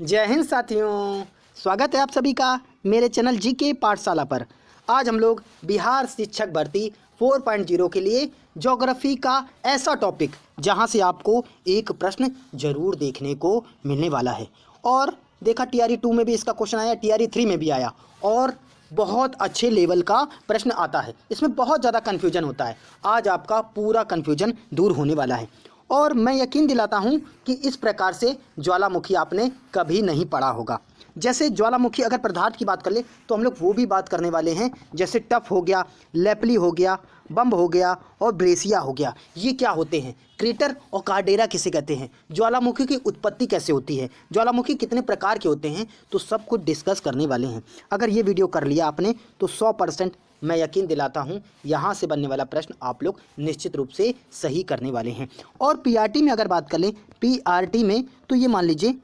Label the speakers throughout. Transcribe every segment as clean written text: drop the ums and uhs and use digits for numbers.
Speaker 1: जय हिंद साथियों, स्वागत है आप सभी का मेरे चैनल जीके पाठशाला पर। आज हम लोग बिहार शिक्षक भर्ती 4.0 के लिए ज्योग्राफी का ऐसा टॉपिक जहां से आपको एक प्रश्न जरूर देखने को मिलने वाला है। और देखा टीआरई 2 में भी इसका क्वेश्चन आया, टीआरई 3 में भी आया और बहुत अच्छे लेवल का प्रश्न आता है। इसमें बहुत ज़्यादा कन्फ्यूजन होता है। आज आपका पूरा कन्फ्यूजन दूर होने वाला है और मैं यकीन दिलाता हूं कि इस प्रकार से ज्वालामुखी आपने कभी नहीं पढ़ा होगा। जैसे ज्वालामुखी अगर पदार्थ की बात कर ले तो हम लोग वो भी बात करने वाले हैं, जैसे टफ हो गया, लेपली हो गया, बम्ब हो गया और ब्रेसिया हो गया। ये क्या होते हैं? क्रेटर और कार्डेरा किसे कहते हैं? ज्वालामुखी की उत्पत्ति कैसे होती है? ज्वालामुखी कितने प्रकार के होते हैं? तो सब कुछ डिस्कस करने वाले हैं। अगर ये वीडियो कर लिया आपने तो 100% मैं यकीन दिलाता हूं यहाँ से बनने वाला प्रश्न आप लोग निश्चित रूप से सही करने वाले हैं। और पीआरटी में अगर बात कर लें, पीआरटी में तो ये मान लीजिए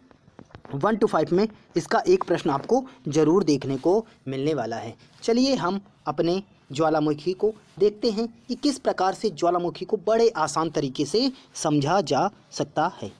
Speaker 1: 1 to 5 में इसका एक प्रश्न आपको ज़रूर देखने को मिलने वाला है। चलिए हम अपने ज्वालामुखी को देखते हैं कि किस प्रकार से ज्वालामुखी को बड़े आसान तरीके से समझा जा सकता है।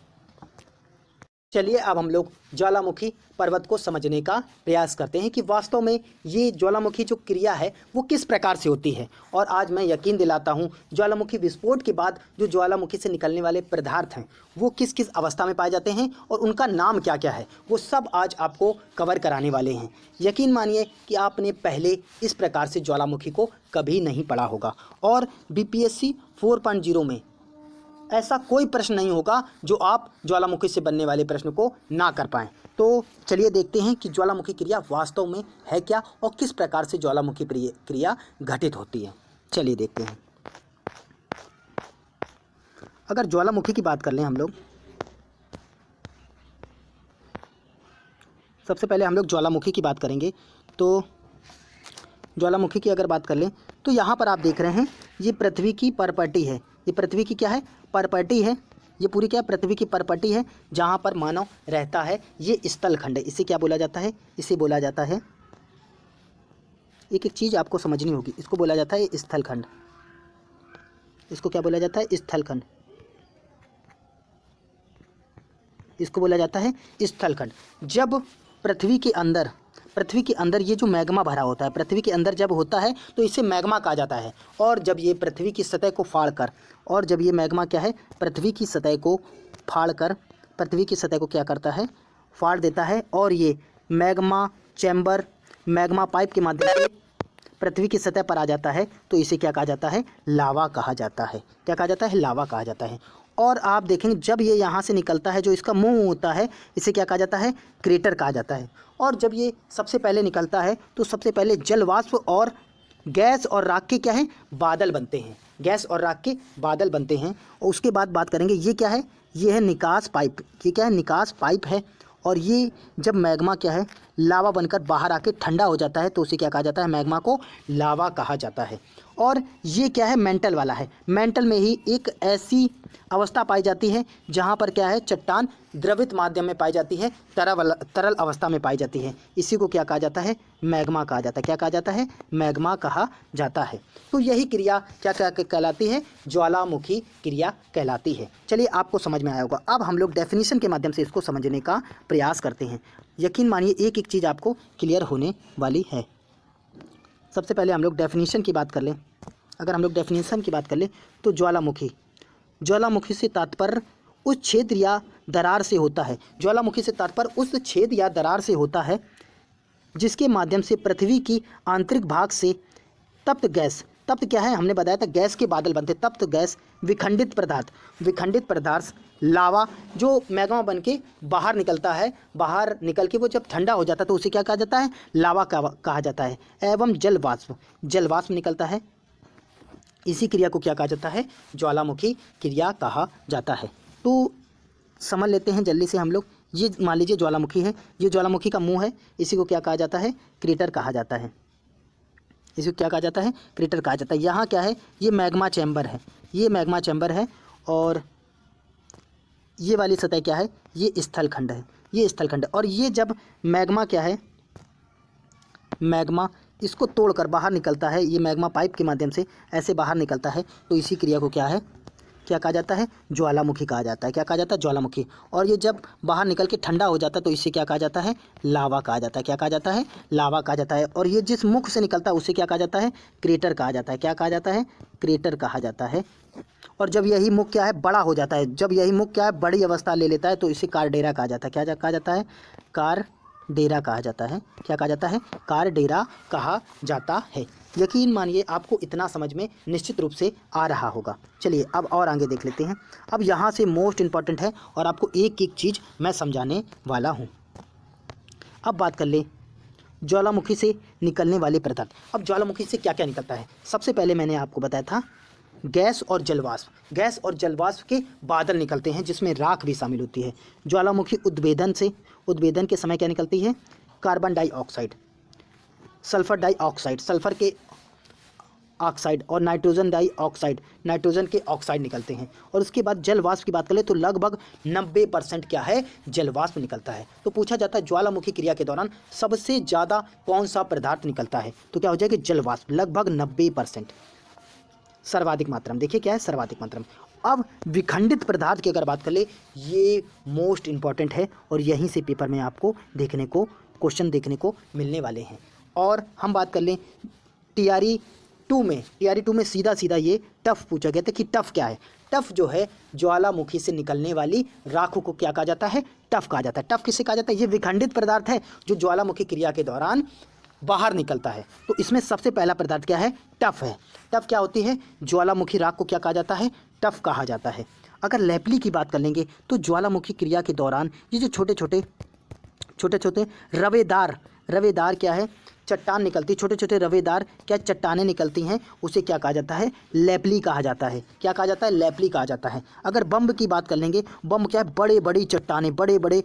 Speaker 1: चलिए अब हम लोग ज्वालामुखी पर्वत को समझने का प्रयास करते हैं कि वास्तव में ये ज्वालामुखी जो क्रिया है वो किस प्रकार से होती है। और आज मैं यकीन दिलाता हूँ ज्वालामुखी विस्फोट के बाद जो ज्वालामुखी से निकलने वाले पदार्थ हैं वो किस किस अवस्था में पाए जाते हैं और उनका नाम क्या क्या है, वो सब आज आपको कवर कराने वाले हैं। यकीन मानिए कि आपने पहले इस प्रकार से ज्वालामुखी को कभी नहीं पढ़ा होगा और बीपीएससी 4.0 में ऐसा कोई प्रश्न नहीं होगा जो आप ज्वालामुखी से बनने वाले प्रश्न को ना कर पाएँ। तो चलिए देखते हैं कि ज्वालामुखी क्रिया वास्तव में है क्या और किस प्रकार से ज्वालामुखी क्रिया घटित होती है। चलिए देखते हैं। अगर ज्वालामुखी की बात कर लें हम लोग, सबसे पहले हम लोग ज्वालामुखी की बात करेंगे। तो ज्वालामुखी की अगर बात कर लें तो यहाँ पर आप देख रहे हैं ये पृथ्वी की परपटी है। ये पृथ्वी की क्या है? परपटी है। ये पूरी क्या है? पृथ्वी की परपटी है जहाँ पर मानव रहता है। ये स्थलखंड है। इसे क्या बोला जाता है? इसे बोला जाता है, एक एक चीज़ आपको समझनी होगी, इसको बोला जाता है स्थलखंड। इसको क्या बोला जाता है? स्थलखंड। इसको बोला जाता है स्थलखंड। जब पृथ्वी के अंदर ये जो मैग्मा भरा होता है, पृथ्वी के अंदर जब होता है तो इसे मैग्मा कहा जाता है। और जब ये पृथ्वी की सतह को फाड़कर, और जब ये मैग्मा क्या है? पृथ्वी की सतह को फाड़कर, पृथ्वी की सतह को क्या करता है? फाड़ देता है और ये मैग्मा चैम्बर, मैग्मा पाइप के माध्यम से पृथ्वी की सतह पर आ जाता है। तो इसे क्या कहा जाता है? लावा कहा जाता है। क्या कहा जाता है? लावा कहा जाता है। और आप देखेंगे जब ये यहाँ से निकलता है, जो इसका मुंह होता है, इसे क्या कहा जाता है? क्रेटर कहा जाता है। और जब ये सबसे पहले निकलता है तो सबसे पहले जल वाष्प और गैस और राख के क्या है? बादल बनते हैं। गैस और राख के बादल बनते हैं। और उसके बाद बात करेंगे, ये क्या है? ये है निकास पाइप। ये क्या है? निकास पाइप है। और ये जब मैग्मा क्या है? लावा बनकर बाहर आके ठंडा हो जाता है तो उसे क्या कहा जाता है? मैग्मा को लावा कहा जाता है। और ये क्या है? मेंटल वाला है। मेंटल में ही एक ऐसी अवस्था पाई जाती है जहाँ पर क्या है? चट्टान द्रवित माध्यम में पाई जाती है, तरल अवस्था में पाई जाती है। इसी को क्या कहा जाता है? मैग्मा कहा जाता है। क्या कहा जाता है? मैग्मा कहा जाता है। तो यही क्रिया क्या क्या कहलाती है? ज्वालामुखी क्रिया कहलाती है। चलिए आपको समझ में आया होगा। अब हम लोग डेफिनेशन के माध्यम से इसको समझने का प्रयास करते हैं। यकीन मानिए एक एक चीज़ आपको क्लियर होने वाली है। सबसे पहले हम लोग डेफिनेशन की बात कर लें। अगर हम लोग डेफिनेशन की बात कर लें तो ज्वालामुखी से तात्पर्य उस छेद या दरार से होता है। ज्वालामुखी से तात्पर्य उस छेद या दरार से होता है जिसके माध्यम से पृथ्वी की आंतरिक भाग से तप्त गैस, तप्त क्या है? हमने बताया था गैस के बादल बनते। तप्त गैस, विखंडित पदार्थ लावा जो मैग्मा बन के बाहर निकलता है, बाहर निकल के वो जब ठंडा हो जाता है तो उसे क्या कहा जाता है? लावा कहा जाता है। एवं जल वाष्प निकलता है। इसी क्रिया को क्या कहा जाता है? ज्वालामुखी क्रिया कहा जाता है। तो समझ लेते हैं जल्दी से हम लोग। ये मान लीजिए ज्वालामुखी है, ये ज्वालामुखी का मुंह है। इसी को क्या कहा जाता है? क्रेटर कहा जाता है। इसको क्या कहा जाता है? क्रेटर कहा जाता है। यहाँ क्या है? ये मैग्मा चैम्बर है। ये मैग्मा चैम्बर है। और ये वाली सतह क्या है? ये स्थलखंड है। ये स्थलखंड है। और ये जब मैग्मा क्या है? मैग्मा इसको तोड़कर बाहर निकलता है, ये मैग्मा पाइप के माध्यम से ऐसे बाहर निकलता है तो इसी क्रिया को क्या है? क्या कहा जाता है, ज्वालामुखी कहा जाता है। क्या कहा जाता है, ज्वालामुखी। और ये जब बाहर निकल के ठंडा हो जाता है तो इसे क्या कहा जाता है, लावा कहा जाता है। क्या कहा जाता है, लावा कहा जाता है। और ये जिस मुख से निकलता है उसे क्या कहा जाता है, क्रेटर कहा जाता है। क्या कहा जाता है, क्रेटर कहा जाता है। और जब यही मुख क्या है, बड़ा हो जाता है, जब यही मुख क्या है, बड़ी अवस्था ले लेता है तो इसे कारडेरा कहा जाता है। क्या कहा जाता है, कारडेरा कहा जाता है। क्या कहा जाता है, कारडेरा कहा जाता है। यकीन मानिए आपको इतना समझ में निश्चित रूप से आ रहा होगा। चलिए अब और आगे देख लेते हैं। अब यहाँ से मोस्ट इम्पॉर्टेंट है और आपको एक एक चीज़ मैं समझाने वाला हूँ। अब बात कर ले ज्वालामुखी से निकलने वाले पदार्थ। अब ज्वालामुखी से क्या क्या निकलता है। सबसे पहले मैंने आपको बताया था गैस और जलवाष्प। गैस और जलवाष्प के बादल निकलते हैं जिसमें राख भी शामिल होती है। ज्वालामुखी उद्भेदन के समय क्या निकलती है, carbon dioxide, sulphur dioxide, sulphur के ऑक्साइड, और नाइट्रोजन डाइऑक्साइड, नाइट्रोजन के ऑक्साइड निकलते हैं। और उसके बाद जलवाष्प की बात करें तो लगभग 90% क्या है, जलवाष्प निकलता है। तो पूछा जाता है ज्वालामुखी क्रिया के दौरान सबसे ज़्यादा कौन सा पदार्थ निकलता है, तो क्या हो जाएगा, जलवाष्प, लगभग 90%, सर्वाधिक मात्रा में। देखिए क्या है, सर्वाधिक मात्रा में। अब विखंडित पदार्थ की अगर बात कर ले, ये मोस्ट इंपॉर्टेंट है और यहीं से पेपर में आपको क्वेश्चन देखने को मिलने वाले हैं। और हम बात कर लें टीआरई 2 में सीधा सीधा ये टफ पूछा गया था कि टफ क्या है। टफ जो है, ज्वालामुखी से निकलने वाली राख को क्या कहा जाता है, टफ कहा जाता है। टफ किसे कहा जाता है, ये विखंडित पदार्थ है जो ज्वालामुखी क्रिया के दौरान बाहर निकलता है। तो इसमें सबसे पहला पदार्थ क्या है, टफ है। टफ क्या होती है, ज्वालामुखी राख को क्या कहा जाता है, टफ कहा जाता है। अगर लैपली की बात कर लेंगे तो ज्वालामुखी क्रिया के दौरान ये जो छोटे छोटे रवेदार क्या है, चट्टान निकलती, छोटे छोटे रवेदार क्या चट्टानें निकलती हैं, उसे क्या कहा जाता है, लैपली कहा जाता है। क्या कहा जाता है, लैपली कहा जाता है। अगर बम्ब की बात कर लेंगे, बम्ब क्या है, बड़े बड़ी चट्टानें, बड़े बड़े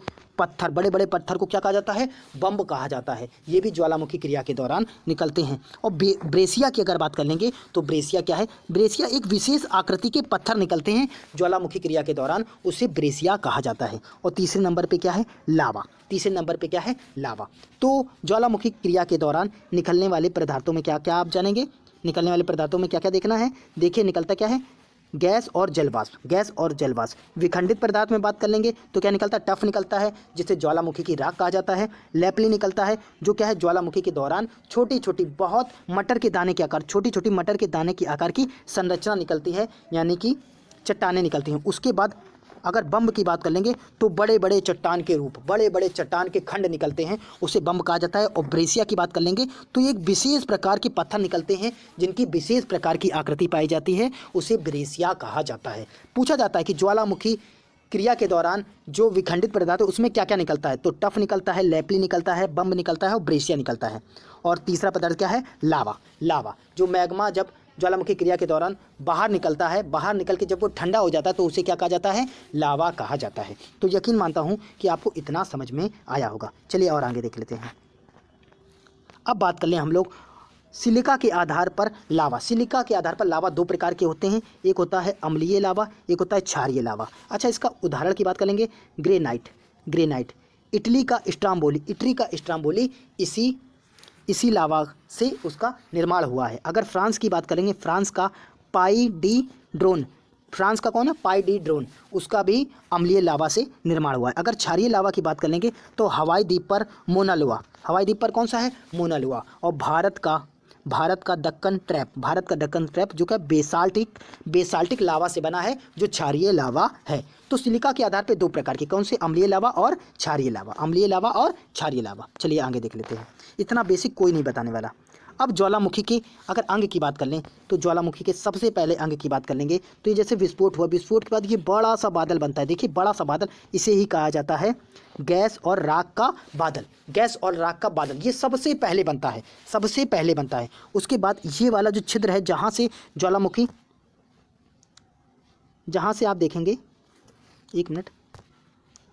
Speaker 1: पत्थर को क्या कहा जाता है, बम्ब कहा जाता है। ये भी ज्वालामुखी क्रिया के दौरान निकलते हैं। और ब्रेसिया की अगर बात कर लेंगे तो ब्रेसिया क्या है, ब्रेसिया एक विशेष आकृति के पत्थर निकलते हैं ज्वालामुखी क्रिया के दौरान, उसे ब्रेसिया कहा जाता है। और तीसरे नंबर पे क्या है, लावा। तीसरे नंबर पे क्या है, लावा। तो ज्वालामुखी क्रिया के दौरान निकलने वाले पदार्थों में क्या क्या आप जानेंगे, निकलने वाले पदार्थों में क्या क्या देखना है। देखिए निकलता क्या है, गैस और जलवाष्प। विखंडित पदार्थ में बात कर लेंगे तो क्या निकलता है, टफ निकलता है जिसे ज्वालामुखी की राख कहा जाता है। लैपली निकलता है जो क्या है, ज्वालामुखी के दौरान छोटी छोटी बहुत मटर के दाने के आकार, छोटी छोटी मटर के दाने के आकार की संरचना निकलती है, यानी कि चट्टानें निकलती हैं। उसके बाद अगर बम्ब की बात कर लेंगे तो बड़े बड़े चट्टान के रूप, बड़े बड़े चट्टान के खंड निकलते हैं, उसे बम्ब कहा जाता है। और ब्रेसिया की बात कर लेंगे तो एक विशेष प्रकार के पत्थर निकलते हैं जिनकी विशेष प्रकार की आकृति पाई जाती है, उसे ब्रेसिया कहा जाता है। पूछा जाता है कि ज्वालामुखी क्रिया के दौरान जो विखंडित पदार्थ है उसमें क्या क्या निकलता है, तो टफ निकलता है, लैपली निकलता है, बम्ब निकलता है और ब्रेसिया निकलता है। और तीसरा पदार्थ क्या है, लावा, जो मैग्मा जब ज्वालामुखी क्रिया के दौरान बाहर निकलता है, बाहर निकल के जब वो ठंडा हो जाता है तो उसे क्या कहा जाता है, लावा कहा जाता है। तो यकीन मानता हूँ कि आपको इतना समझ में आया होगा। चलिए और आगे देख लेते हैं। अब बात कर लें हम लोग सिलिका के आधार पर लावा। सिलिका के आधार पर लावा दो प्रकार के होते हैं, एक होता है अम्लीय लावा, एक होता है क्षारीय लावा। अच्छा, इसका उदाहरण की बात करेंगे, ग्रेनाइट, इटली का स्ट्राम्बोली इसी लावा से उसका निर्माण हुआ है। अगर फ्रांस की बात करेंगे, फ्रांस का पाई डी ड्रोन, उसका भी अम्लीय लावा से निर्माण हुआ है। अगर क्षारीय लावा की बात कर लेंगे तो हवाई द्वीप पर कौन सा है, मोना लोआ। और भारत का दक्कन ट्रैप जो कि बेसाल्टिक लावा से बना है, जो क्षारीय लावा है। तो सिलिका के आधार पे दो प्रकार के, कौन से, अम्लीय लावा और क्षारीय लावा। चलिए आगे देख लेते हैं। इतना बेसिक कोई नहीं बताने वाला। अब ज्वालामुखी के अगर अंग की बात कर लें तो ज्वालामुखी के सबसे पहले अंग की बात कर लेंगे तो ये जैसे विस्फोट हुआ, विस्फोट के बाद ये बड़ा सा बादल बनता है। देखिए बड़ा सा बादल, इसे ही कहा जाता है गैस और राख का बादल। ये सबसे पहले बनता है। उसके बाद ये वाला जो छिद्र है जहाँ से आप देखेंगे, एक मिनट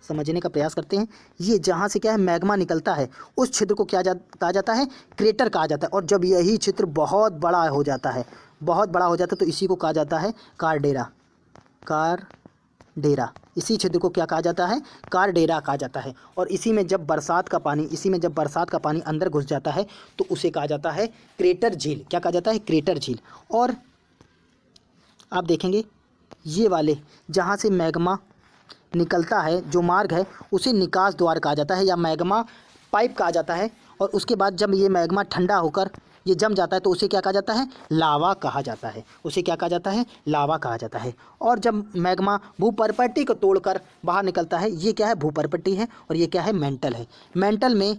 Speaker 1: समझने का प्रयास करते हैं। ये जहाँ से क्या है, मैग्मा निकलता है, उस छिद्र को क्या कहा जाता है, क्रेटर कहा जाता है। और जब यही छिद्र बहुत बड़ा हो जाता है तो इसी को कहा जाता है कारडेरा। इसी छिद्र को क्या कहा जाता है, कारडेरा कहा जाता है। और इसी में जब बरसात का पानी अंदर घुस जाता है तो उसे कहा जाता है क्रेटर झील। क्या कहा जाता है, क्रेटर झील। और आप देखेंगे ये वाले जहाँ से मैग्मा निकलता है, जो मार्ग है उसे निकास द्वार कहा जाता है या मैग्मा पाइप कहा जाता है। और उसके बाद जब ये मैग्मा ठंडा होकर ये जम जाता है तो उसे क्या कहा जाता है, लावा कहा जाता है। उसे क्या कहा जाता है, लावा कहा जाता है। और जब मैग्मा भूपर्पट्टी को तोड़कर बाहर निकलता है, ये क्या है, भूपर्पट्टी है और ये क्या है, मेंटल है। मेंटल में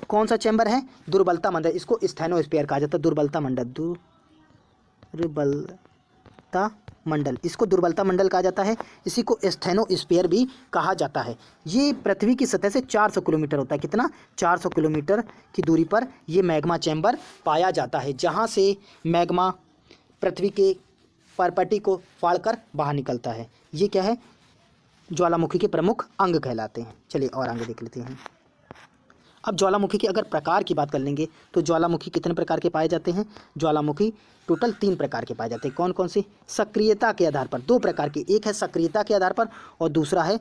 Speaker 1: कौन सा चैम्बर है, दुर्बलता मंडल, इसको स्थैनोस्फीयर कहा जाता है। दुर्बलता मंडल, दुर्बलता मंडल, इसको दुर्बलता मंडल कहा जाता है। इसी को स्थैनोस्फीयर भी कहा जाता है। ये पृथ्वी की सतह से 400 किलोमीटर होता है। कितना, 400 किलोमीटर की दूरी पर ये मैग्मा चैम्बर पाया जाता है, जहाँ से मैग्मा पृथ्वी के परपटी को फाड़कर बाहर निकलता है। ये क्या है, ज्वालामुखी के प्रमुख अंग कहलाते हैं। चलिए और आगे देख लेते हैं। अब ज्वालामुखी के अगर प्रकार की बात कर लेंगे तो ज्वालामुखी कितने प्रकार के पाए जाते हैं, ज्वालामुखी टोटल 3 प्रकार के पाए जाते हैं। कौन कौन से, सक्रियता के आधार पर 2 प्रकार के, एक है सक्रियता के आधार पर और दूसरा है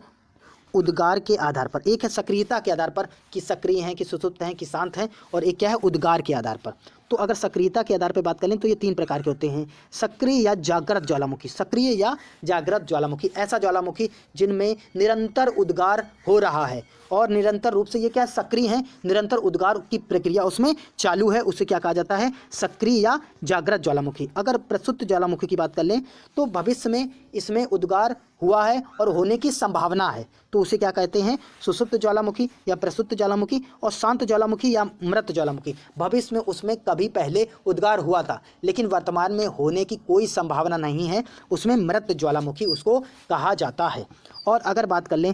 Speaker 1: उद्गार के आधार पर। एक है सक्रियता के आधार पर कि सक्रिय हैं, कि सुसुप्त हैं, कि शांत हैं, और एक क्या है, उद्गार के आधार पर। तो अगर सक्रियता के आधार पर बात करें तो ये 3 प्रकार के होते हैं, सक्रिय या जागृत ज्वालामुखी। सक्रिय या जागृत ज्वालामुखी, ऐसा ज्वालामुखी जिनमें निरंतर उद्गार हो रहा है और निरंतर रूप से ये क्या सक्रिय है, निरंतर उद्गार की प्रक्रिया उसमें चालू है, उसे क्या कहा जाता है, सक्रिय या जागृत ज्वालामुखी। अगर प्रसुप्त ज्वालामुखी की बात कर लें तो भविष्य में इसमें उद्गार हुआ है और होने की संभावना है, तो उसे क्या कहते हैं, सुसुप्त ज्वालामुखी या प्रसुप्त ज्वालामुखी। और शांत ज्वालामुखी या मृत ज्वालामुखी, भविष्य में उसमें कभी पहले उद्गार हुआ था लेकिन वर्तमान में होने की कोई संभावना नहीं है, उसमें मृत ज्वालामुखी उसको कहा जाता है। और अगर बात कर लें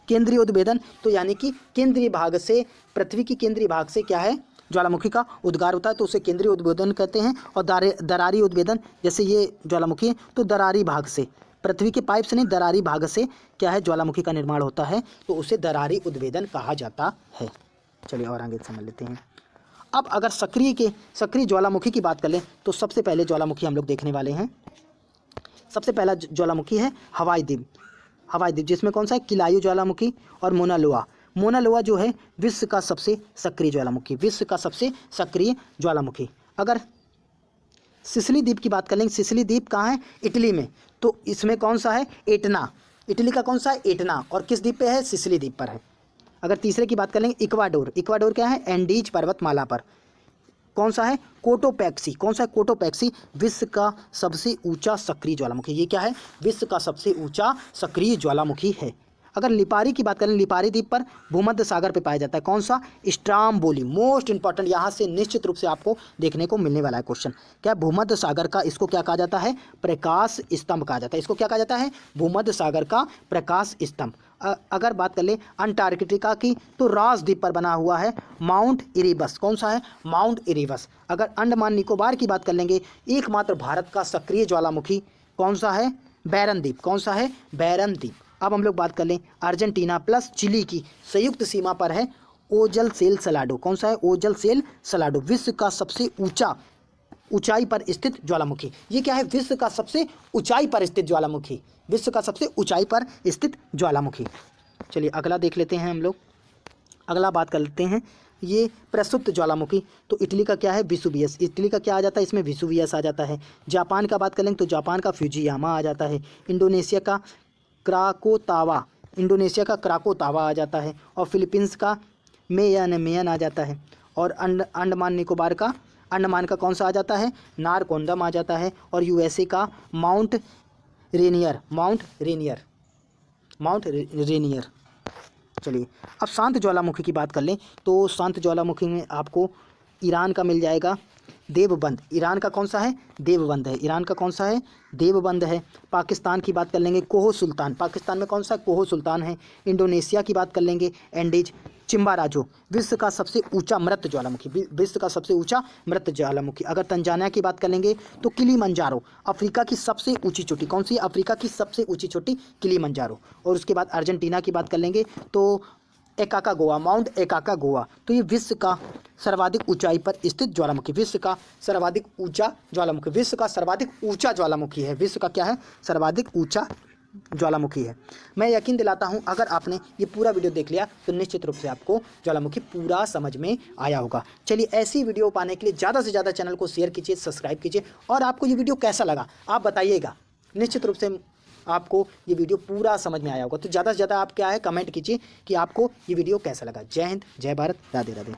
Speaker 1: केंद्रीय उद्भेदन, तो यानी कि केंद्रीय भाग से, पृथ्वी की केंद्रीय भाग से क्या है, ज्वालामुखी का उद्गार होता है, तो उसे केंद्रीय उद्भेदन कहते हैं। और दरारी उद्भेदन, जैसे ये ज्वालामुखी है तो दरारी भाग से, पृथ्वी के पाइप से नहीं, दरारी भाग से क्या है, ज्वालामुखी का निर्माण होता है, तो उसे दरारी उद्भेदन कहा जाता है। चलिए और आगे समझ लेते हैं। अब अगर सक्रिय ज्वालामुखी की बात कर लें तो सबसे पहले ज्वालामुखी हम लोग देखने वाले हैं। सबसे पहला ज्वालामुखी है हवाई द्वीप, जिसमें कौन सा है, किलायु ज्वालामुखी और मोनालोआ। मोनालोआ जो है विश्व का सबसे सक्रिय ज्वालामुखी, विश्व का सबसे सक्रिय ज्वालामुखी। अगर सिसिली द्वीप की बात कर लेंगे, सिसिली द्वीप कहाँ है, इटली में, तो इसमें कौन सा है, एटना, इटली का कौन सा है, एटना, और किस द्वीप पे है, सिसिली द्वीप पर है। अगर तीसरे की बात कर लेंगे इक्वाडोर, इक्वाडोर क्या है, एंडीज पर्वतमाला पर, कौन सा है, कोटोपैक्सी, कौन सा है, कोटोपैक्सी, विश्व का सबसे ऊंचा सक्रिय ज्वालामुखी। ये क्या है, विश्व का सबसे ऊंचा सक्रिय ज्वालामुखी है। अगर लिपारी की बात करें, लिपारी द्वीप पर भूमध्य सागर पे पाया जाता है, कौन सा, स्ट्राम्बोली, मोस्ट इंपॉर्टेंट, यहाँ से निश्चित रूप से आपको देखने को मिलने वाला है क्वेश्चन। क्या भूमध्य सागर का, इसको क्या कहा जाता है, प्रकाश स्तंभ कहा जाता है, इसको क्या कहा जाता है, भूमध्य सागर का प्रकाश स्तंभ। अगर बात कर ले अंटार्कटिका की तो रास द्वीप पर बना हुआ है माउंट इरिबस, कौन सा है, माउंट इरिबस। अगर अंडमान निकोबार की बात कर लेंगे, एकमात्र भारत का सक्रिय ज्वालामुखी कौन सा है, बैरन द्वीप, कौन सा है, बैरन द्वीप। अब हम लोग बात कर लें अर्जेंटीना प्लस चिली की संयुक्त सीमा पर है ओजल सेल सलाडो, कौन सा है, ओजल सेल सलाडो, विश्व का सबसे ऊंचाई पर स्थित ज्वालामुखी। ये क्या है, विश्व का सबसे ऊंचाई पर स्थित ज्वालामुखी, विश्व का सबसे ऊंचाई पर स्थित ज्वालामुखी। चलिए अगला देख लेते हैं हम लोग। अगला बात कर लेते हैं ये प्रसुप्त ज्वालामुखी, तो इटली का क्या है, विसुवियस, इटली का क्या आ जाता है, इसमें विसुवियस आ जाता है। जापान का बात करें तो जापान का फ्यूजियामा आ जाता है। इंडोनेशिया का क्राकोतावा, इंडोनेशिया का क्राकोतावा आ जाता है। और फिलीपींस का मेयन आ जाता है। और अंडमान निकोबार का, अंडमान का कौन सा आ जाता है, नारकोंडम आ जाता है। और यूएसए का माउंट रेनियर। चलिए अब शांत ज्वालामुखी की बात कर लें तो शांत ज्वालामुखी में आपको ईरान का मिल जाएगा देवबंद, ईरान का कौन सा है, देवबंद है, ईरान का कौन सा है, देवबंद है। पाकिस्तान की बात कर लेंगे कोहो सुल्तान, पाकिस्तान में कौन सा कोहो सुल्तान है। इंडोनेशिया की बात कर लेंगे एंडीज चिम्बाराजो, विश्व का सबसे ऊंचा मृत ज्वालामुखी, विश्व का सबसे ऊंचा मृत ज्वालामुखी। अगर तंजानिया की बात कर लेंगे तो किलीमंजारो, अफ्रीका की सबसे ऊंची चोटी, कौन सी, अफ्रीका की सबसे ऊंची चोटी किलीमंजारो। और उसके बाद अर्जेंटीना की बात कर लेंगे तो एकाकागोआ, माउंट एकाकागोआ, तो ये विश्व का सर्वाधिक ऊंचाई पर स्थित ज्वालामुखी, विश्व का सर्वाधिक ऊंचा ज्वालामुखी, विश्व का सर्वाधिक ऊंचा ज्वालामुखी है, विश्व का क्या है, सर्वाधिक ऊंचा ज्वालामुखी है। मैं यकीन दिलाता हूं अगर आपने ये पूरा वीडियो देख लिया तो निश्चित रूप से आपको ज्वालामुखी पूरा समझ में आया होगा। चलिए ऐसी वीडियो पाने के लिए ज़्यादा से ज़्यादा चैनल को शेयर कीजिए, सब्सक्राइब कीजिए। और आपको ये वीडियो कैसा लगा आप बताइएगा। निश्चित रूप से आपको ये वीडियो पूरा समझ में आया होगा। तो ज़्यादा से ज़्यादा आप क्या है कमेंट कीजिए कि आपको ये वीडियो कैसा लगा। जय हिंद, जय भारत, राधे राधे।